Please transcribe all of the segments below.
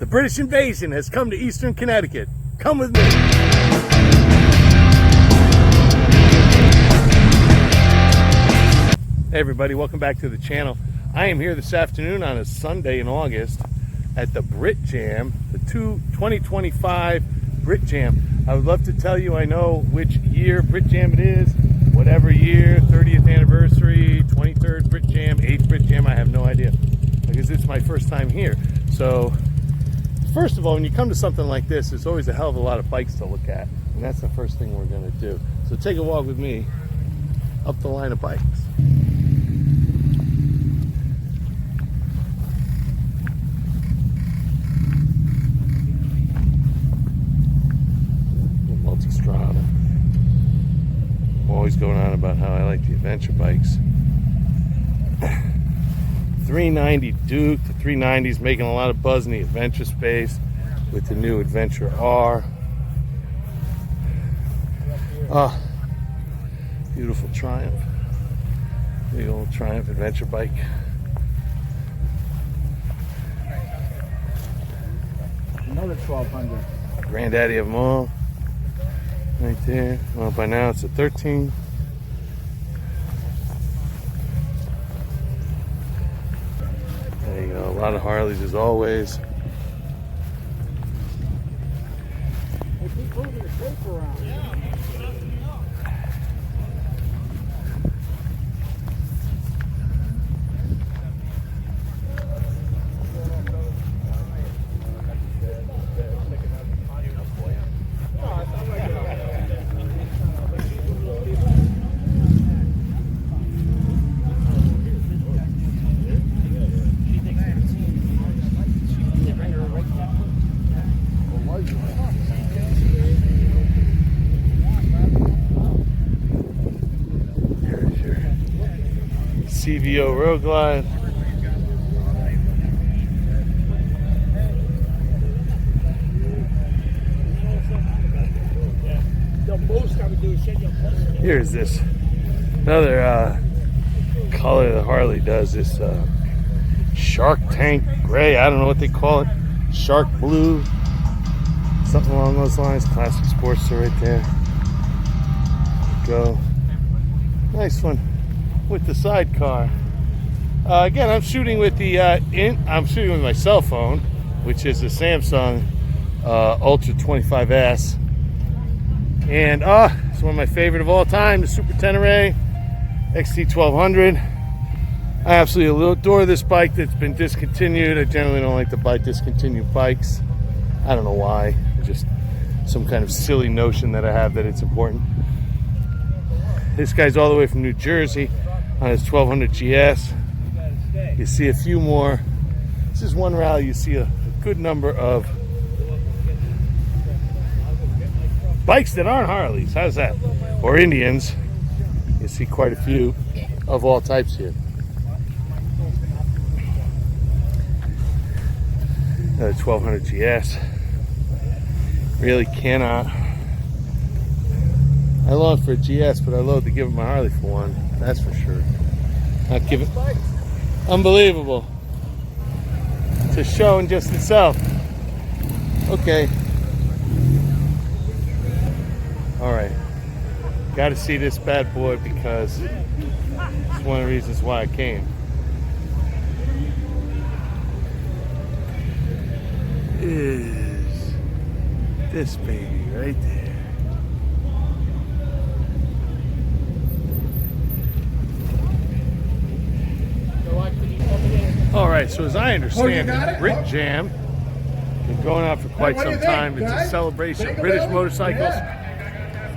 The British invasion has come to Eastern Connecticut. Come with me. Hey everybody, welcome back to the channel. I am here this afternoon on a Sunday in August at the Brit Jam, the 2025 Brit Jam. I would love to tell you I know which year Brit Jam it is, whatever year, 30th anniversary, 23rd Brit Jam, 8th Brit Jam, I have no idea because it's my first time here. So first of all, when you come to something like this, there's always a hell of a lot of bikes to look at, and that's the first thing we're going to do. So take a walk with me up the line of bikes. Multi-strada. I'm always going on about how I like the adventure bikes. 390 Duke, the 390 is making a lot of buzz in the adventure space with the new Adventure R. Beautiful Triumph. Big old Triumph adventure bike. Another 1200. Granddaddy of them all. Right there. Well, by now it's a 13. There you go. A lot of Harleys as always. They keep moving the tape around. CVO Road Glide. Here's this another color the Harley does, this Shark Tank Gray. I don't know what they call it. Shark Blue. Something along those lines. Classic Sportster right there. Go. Nice one. With the sidecar. Again, I'm shooting with the I'm shooting with my cell phone, which is a Samsung Ultra 25S, and it's one of my favorite of all time, the Super Tenere XT1200. I absolutely adore this bike that's been discontinued. I generally don't like to buy discontinued bikes. I don't know why. It's just some kind of silly notion that I have that it's important. This guy's all the way from New Jersey on his 1200 GS. You see a few more. This is one rally. You see a good number of bikes that aren't Harleys. How's that? Or Indians. You see quite a few of all types here. Another 1200 GS. Really cannot. I long for a GS, but I loathe to give it my Harley for one. That's for sure. Not give it. Unbelievable. It's a show in just itself. Okay. All right. Got to see this bad boy because it's one of the reasons why I came. Is this baby right there. All right, so as I understand it, Brit Jam been going on for quite some time. It's a celebration of British motorcycles,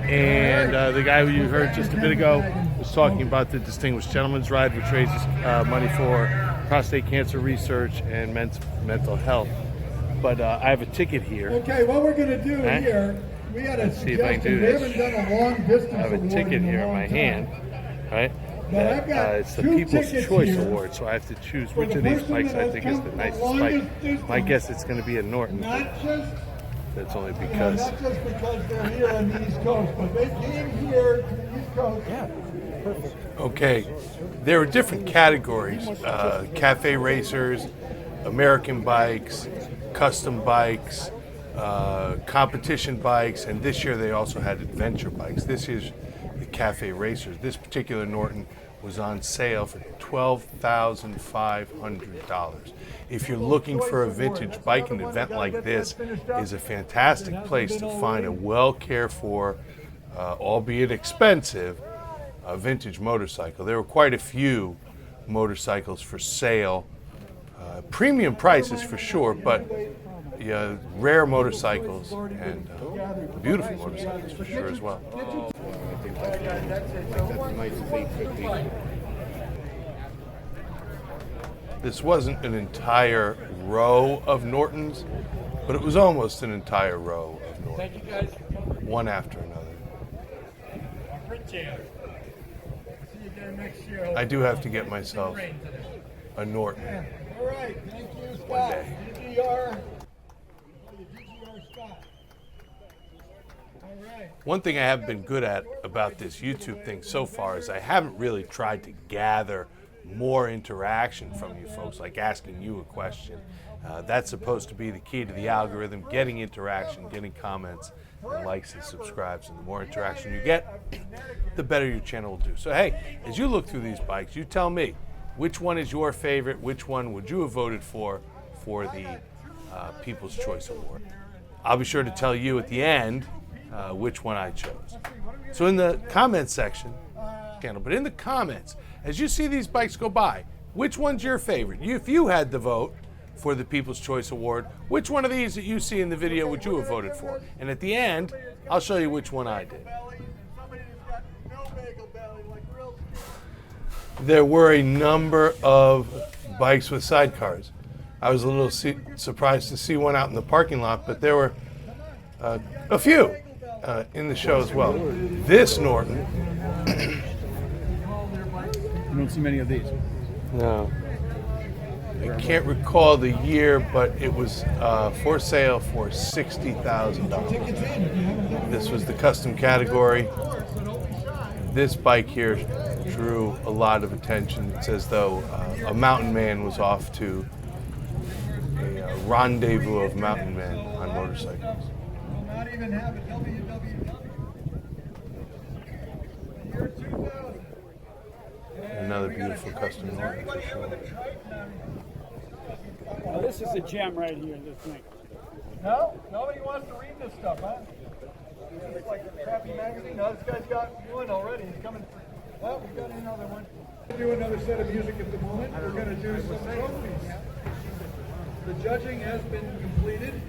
and the guy who you heard just a bit ago was talking about the Distinguished Gentleman's Ride, which raises money for prostate cancer research and mental health. But I have a ticket here. Okay, what we're going to do here, we had a see if I can do we this. haven't done a long distance I have a ticket here in my hand, right? But It's the People's Choice Award, so I have to choose which of these bikes I think is the nicest bike. My guess it's going to be a Norton. That's only because. Not just because they're here on the East Coast, but they came here to the East Coast. Yeah, perfect. Okay, there are different categories: cafe racers, American bikes, custom bikes, competition bikes, and this year they also had adventure bikes. This is the Café Racers. This particular Norton was on sale for $12,500. If you're looking for a vintage bike, an event like this is a fantastic place to find a well cared for, albeit expensive, vintage motorcycle. There were quite a few motorcycles for sale. Premium prices for sure, but rare motorcycles and beautiful motorcycles for sure as well. This wasn't an entire row of Nortons, but it was almost an entire row of Nortons, one after another. Brit Jam. See you again next year. I do have to get myself a Norton. All right, thank you, Scott. One day. DGR Scott. All right. One thing I have been good at about this YouTube thing so far is I haven't really tried to gather more interaction from you folks, like asking you a question. That's supposed to be the key to the algorithm, getting interaction, getting comments, and likes and subscribes. And the more interaction you get, the better your channel will do. So hey, as you look through these bikes, you tell me, which one is your favorite? Which one would you have voted for the People's Choice Award? I'll be sure to tell you at the end which one I chose. So in the comments section, but in the comments, as you see these bikes go by, which one's your favorite? If you had the vote for the People's Choice Award, which one of these that you see in the video would you have voted for? And at the end, I'll show you which one I did. There were a number of bikes with sidecars. I was a little surprised to see one out in the parking lot, but there were a few in the show as well. This Norton. You don't see many of these. No. I can't recall the year, but it was for sale for $60,000. This was the custom category. This bike here drew a lot of attention. It's as though a mountain man was off to a rendezvous of mountain men on motorcycles. Not even have a www. Year 2000. Another beautiful custom Norton for sure. Well, this is a gem right here, this thing. No? Nobody wants to read this stuff, huh? It's like a crappy magazine. No, this guy's got one already. He's coming. Well, we've got another one. We're going to do another set of music at the moment. We're going to do some trophies. The judging has been completed.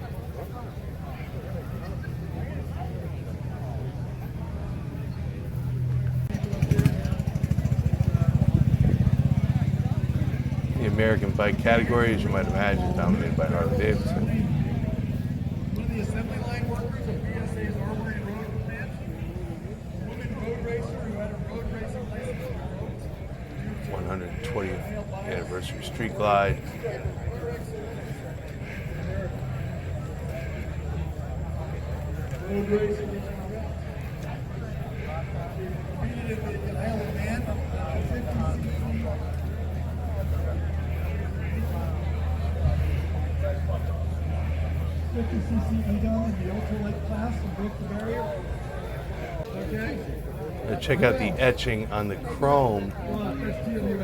The American bike category, as you might imagine, is dominated by Harley Davidson. One of the assembly line workers of BSA's Armory and Road plant. Woman road racer who had a road racing license. 120th anniversary street glide. Road racing. Competed in the Isle of Man. 50cc Edom in the ultralight class and broke the barrier. Okay. Now check out the etching on the chrome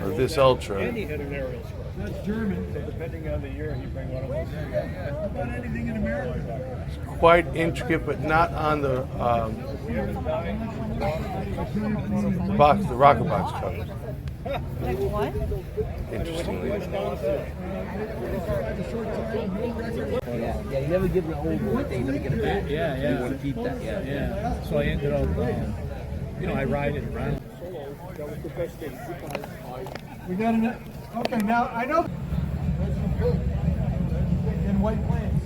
of this Ultra. And he had an aerial stroke. That's German. So depending on the year, he bring one of those. How about anything in America? It's quite intricate, but not on the box, the rocker box cover. Like what? Interestingly. Yeah, you never give the old boy thing, never get it back. Yeah. You want to keep that, Yeah. So I ended up, I ride it around. We got an. Okay, now I know. In White Plains.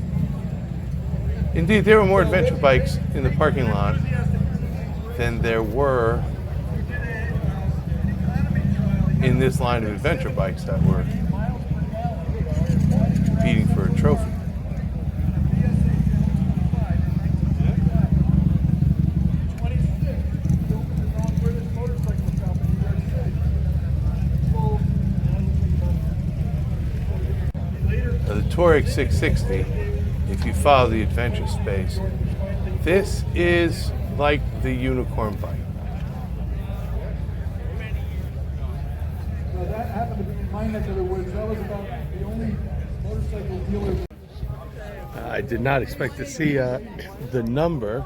Indeed, there were more adventure bikes in the parking lot than there were in this line of adventure bikes that were competing for a trophy. The Touareg 660 if you follow the adventure space, this is like the unicorn bike. Now that happened to be in my neck of the woods. That was about the only motorcycle dealer. I did not expect to see the number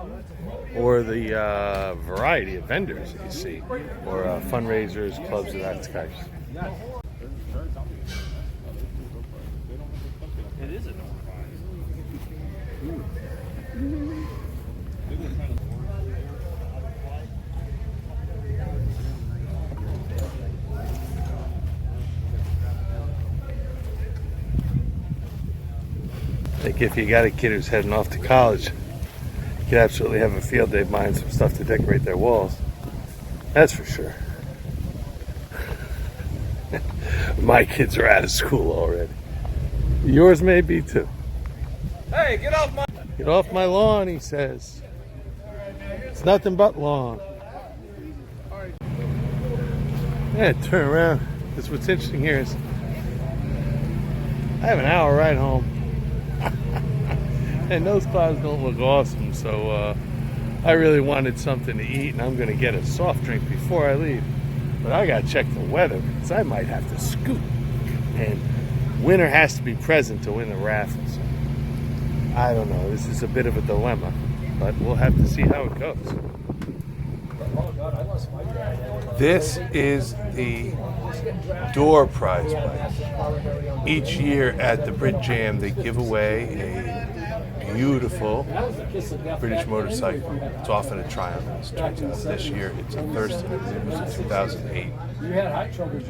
or the variety of vendors that you see, or fundraisers, clubs of that type. It is a I think if you got a kid who's heading off to college, you could absolutely have a field day buying some stuff to decorate their walls. That's for sure. My kids are out of school already. Yours may be too. Hey, get off my... Get off my lawn, he says. It's nothing but lawn. Yeah, turn around. Because what's interesting here is I have an hour ride home. And those clouds don't look awesome, so I really wanted something to eat, and I'm going to get a soft drink before I leave. But I got to check the weather, because I might have to scoot. And winter has to be present to win the raffles. I don't know. This is a bit of a dilemma, but we'll have to see how it goes. This is the door prize bike. Each year at the Brit Jam, they give away a beautiful British motorcycle. It's often a Triumph. It turns out this year it's a Thurston. It was a 2008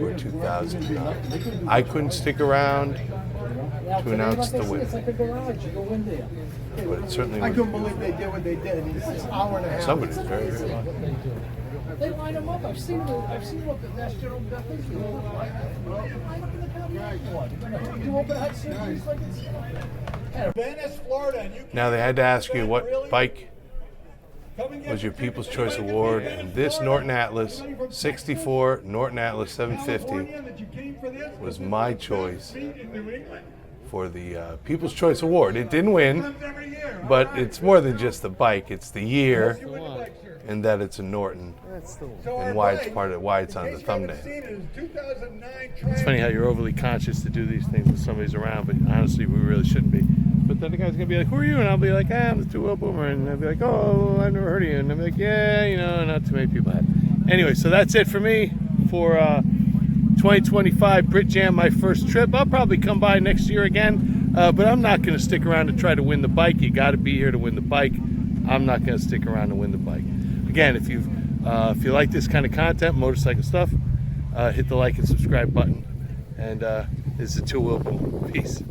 or 2009. I couldn't stick around to announce the winner, but it certainly I was. couldn't believe they did what they did. It's an hour and a half. Somebody's very, very lucky. They line them up. I've seen what the Mass General Bethany's doing. Line up in the county one. You open hot surgeries like it's. Venice, Florida. And you Now they had to ask you what bike was your People's Choice Award, and this Norton Atlas 64 Norton Atlas 750 was my choice for the People's Choice Award. It didn't win, but it's more than just the bike. It's the year, and that it's a Norton, and why it's why it's on the thumbnail. It's funny how you're overly conscious to do these things when somebody's around, but honestly, we really shouldn't be. But then the guy's gonna be like, "Who are you?" And I'll be like, "I'm the two-wheel boomer," and they'll be like, "Oh, I've never heard of you," and I'm like, "Yeah, you know, not too many people have." Anyway, so that's it for me for 2025 Brit Jam, my first trip. I'll probably come by next year again, but I'm not gonna stick around to try to win the bike. You got to be here to win the bike. I'm not gonna stick around to win the bike. Again, if you like this kind of content, motorcycle stuff, hit the like and subscribe button. And this is a two-wheel boom. Peace.